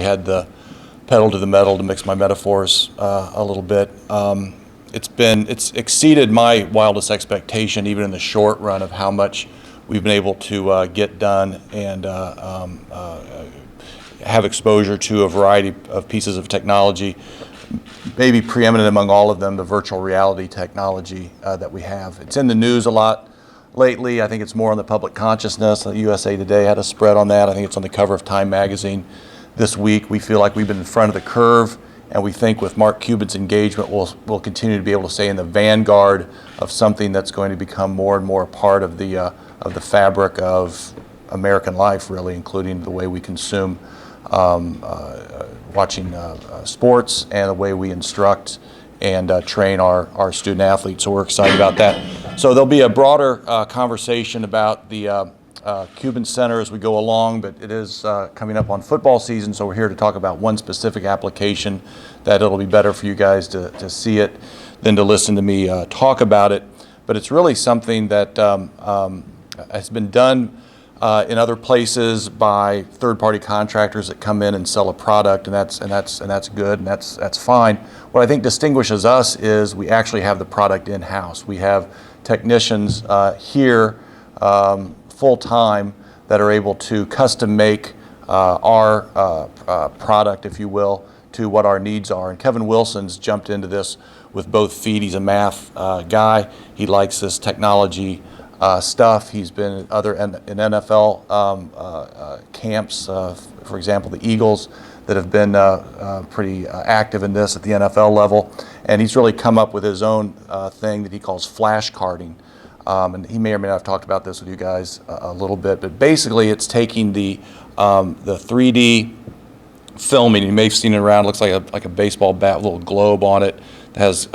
had the pedal to the metal, to mix my metaphors a little bit. It's exceeded my wildest expectation, even in the short run, of how much we've been able to get done and have exposure to a variety of pieces of technology. Maybe preeminent among all of them, the virtual reality technology that we have. It's in the news a lot lately. I think it's more on the public consciousness. USA Today had a spread on that. I think it's on the cover of Time magazine this week. We feel like we've been in front of the curve, and we think with Mark Cuban's engagement, we'll continue to be able to stay in the vanguard of something that's going to become more and more a part of the fabric of American life, really, including the way we consume watching sports and the way we instruct and train our student athletes. So we're excited about that. So there'll be a broader conversation about the Cuban Center as we go along, but it is coming up on football season, so we're here to talk about one specific application that it'll be better for you guys to see it than to listen to me talk about it. But it's really something that has been done in other places by third-party contractors that come in and sell a product, and that's good, and that's fine. What I think distinguishes us is we actually have the product in-house. We have technicians here full-time that are able to custom make our product, if you will, to what our needs are. And Kevin Wilson's jumped into this with both feet. He's a math guy. He likes this technology stuff. He's been in NFL camps, for example, the Eagles, that have been pretty active in this at the NFL level. And he's really come up with his own thing that he calls flashcarding. And he may or may not have talked about this with you guys a little bit, but basically it's taking the 3D filming. You may have seen it around. It looks like a baseball bat with a little globe on it. It has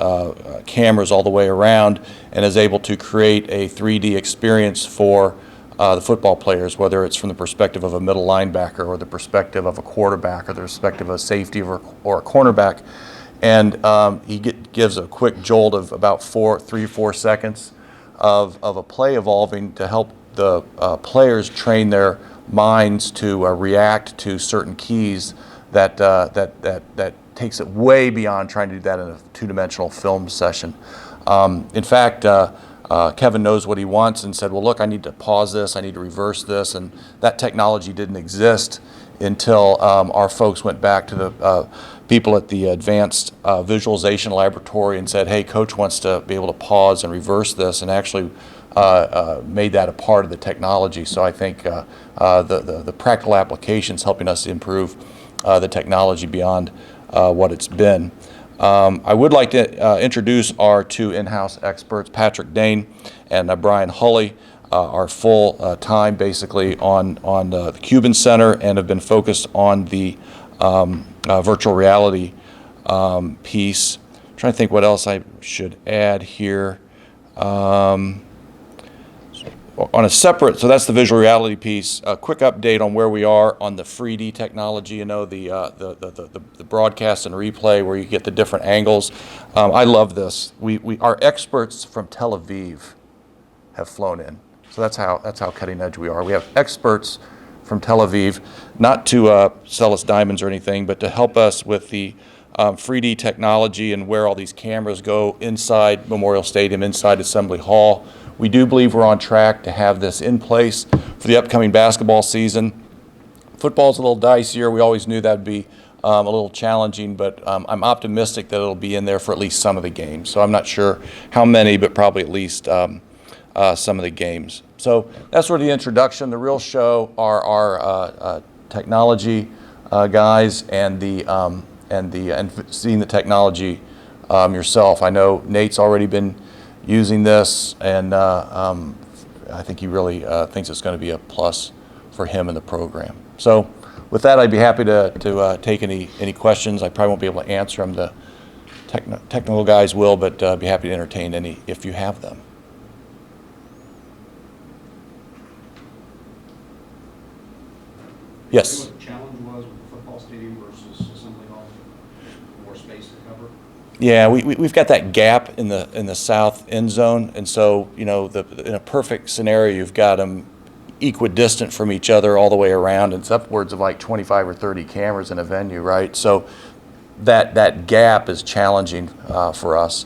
cameras all the way around and is able to create a 3D experience for the football players, whether it's from the perspective of a middle linebacker or the perspective of a quarterback or the perspective of a safety or a cornerback. And he gives a quick jolt of about 3 or 4 seconds of a play evolving to help the players train their minds to react to certain keys that takes it way beyond trying to do that in a two-dimensional film session. In fact, Kevin knows what he wants and said, well, look, I need to pause this, I need to reverse this, and that technology didn't exist until our folks went back to the people at the Advanced Visualization Laboratory and said, hey, Coach wants to be able to pause and reverse this, and actually made that a part of the technology. So I think the practical applications helping us improve the technology beyond what it's been. I would like to introduce our two in-house experts, Patrick Dane and Brian Hulley, are full time basically on the Cuban Center and have been focused on the virtual reality piece. I'm trying to think what else I should add here. On a separate, so that's the visual reality piece. A quick update on where we are on the 3D technology. You know, the broadcast and replay where you get the different angles. I love this. Our experts from Tel Aviv have flown in, so that's how cutting edge we are. We have experts from Tel Aviv, not to sell us diamonds or anything, but to help us with the 3D technology and where all these cameras go inside Memorial Stadium, inside Assembly Hall. We do believe we're on track to have this in place for the upcoming basketball season. Football's a little dicier. We always knew that would be a little challenging, but I'm optimistic that it'll be in there for at least some of the games. So I'm not sure how many, but probably at least some of the games. So that's sort of the introduction. The real show are our technology guys and seeing the technology yourself. I know Nate's already been using this, and I think he really thinks it's going to be a plus for him in the program. So with that, I'd be happy to take any questions. I probably won't be able to answer them. The technical guys will, but I'd be happy to entertain any if you have them. Yes? What the challenge was with the football stadium versus Assembly Hall? More space to cover? Yeah, we've got that gap in the south end zone, and so in a perfect scenario, you've got them equidistant from each other all the way around. It's upwards of like 25 or 30 cameras in a venue, right? So that gap is challenging for us.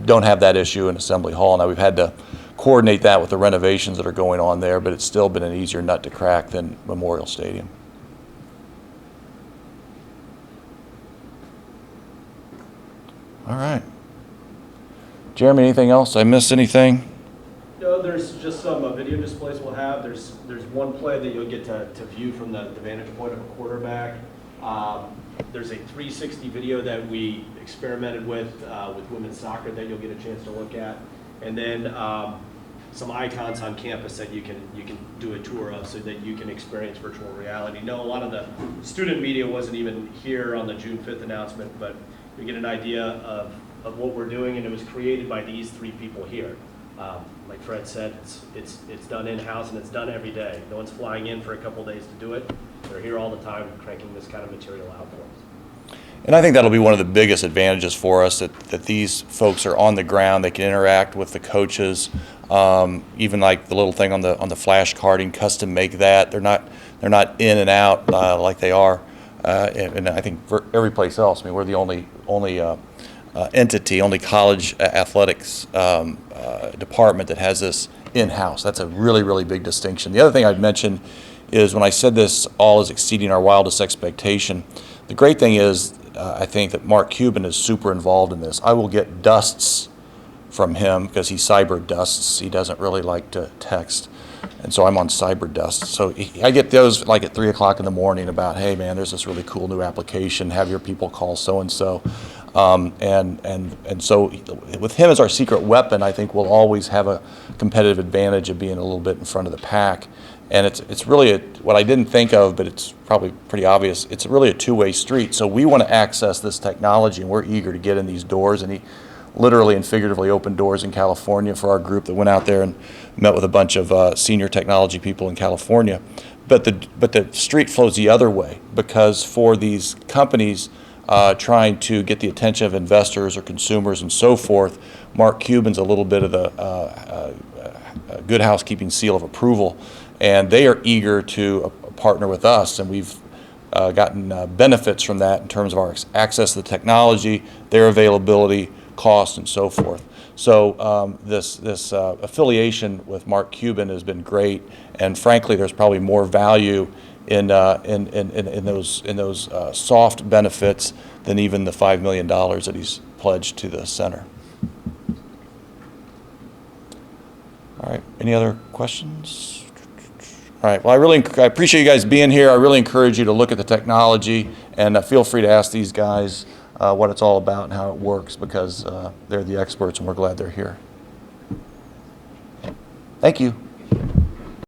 Don't have that issue in Assembly Hall. Now we've had to coordinate that with the renovations that are going on there, but it's still been an easier nut to crack than Memorial Stadium. All right. Jeremy, anything else? I missed anything? No, there's just some video displays we'll have. There's one play that you'll get to view from the vantage point of a quarterback. There's a 360 video that we experimented with women's soccer that you'll get a chance to look at, and then some icons on campus that you can do a tour of, so that you can experience virtual reality. No, a lot of the student media wasn't even here on the June 5th announcement, but you get an idea of what we're doing, and it was created by these three people here. Like Fred said, it's done in-house, and it's done every day. No one's flying in for a couple days to do it. They're here all the time cranking this kind of material out for us. And I think that'll be one of the biggest advantages for us, that these folks are on the ground. They can interact with the coaches, even like the little thing on the flash carding, custom make that. They're not in and out like they are, and I think for every place else. I mean, we're the only entity, only college athletics department that has this in-house. That's a really, really big distinction. The other thing I'd mention is, when I said this all is exceeding our wildest expectation, the great thing is, I think that Mark Cuban is super involved in this. I will get dusts from him because he cyber dusts. He doesn't really like to text. And so I'm on cyber dust. So I get those like at 3 o'clock in the morning about, hey man, there's this really cool new application. Have your people call so-and-so. And so with him as our secret weapon, I think we'll always have a competitive advantage of being a little bit in front of the pack. And it's really what I didn't think of, but it's probably pretty obvious. It's really a two-way street. So we want to access this technology, and we're eager to get in these doors. And he literally and figuratively opened doors in California for our group that went out there and met with a bunch of senior technology people in California. But the street flows the other way, because for these companies trying to get the attention of investors or consumers and so forth, Mark Cuban's a little bit of the good housekeeping seal of approval. And they are eager to partner with us, and we've gotten benefits from that in terms of our access to the technology, their availability, cost, and so forth. So this affiliation with Mark Cuban has been great, and frankly, there's probably more value in those soft benefits than even the $5 million that he's pledged to the center. All right, any other questions? All right, well, I appreciate you guys being here. I really encourage you to look at the technology, and feel free to ask these guys what it's all about and how it works, because they're the experts, and we're glad they're here. Thank you.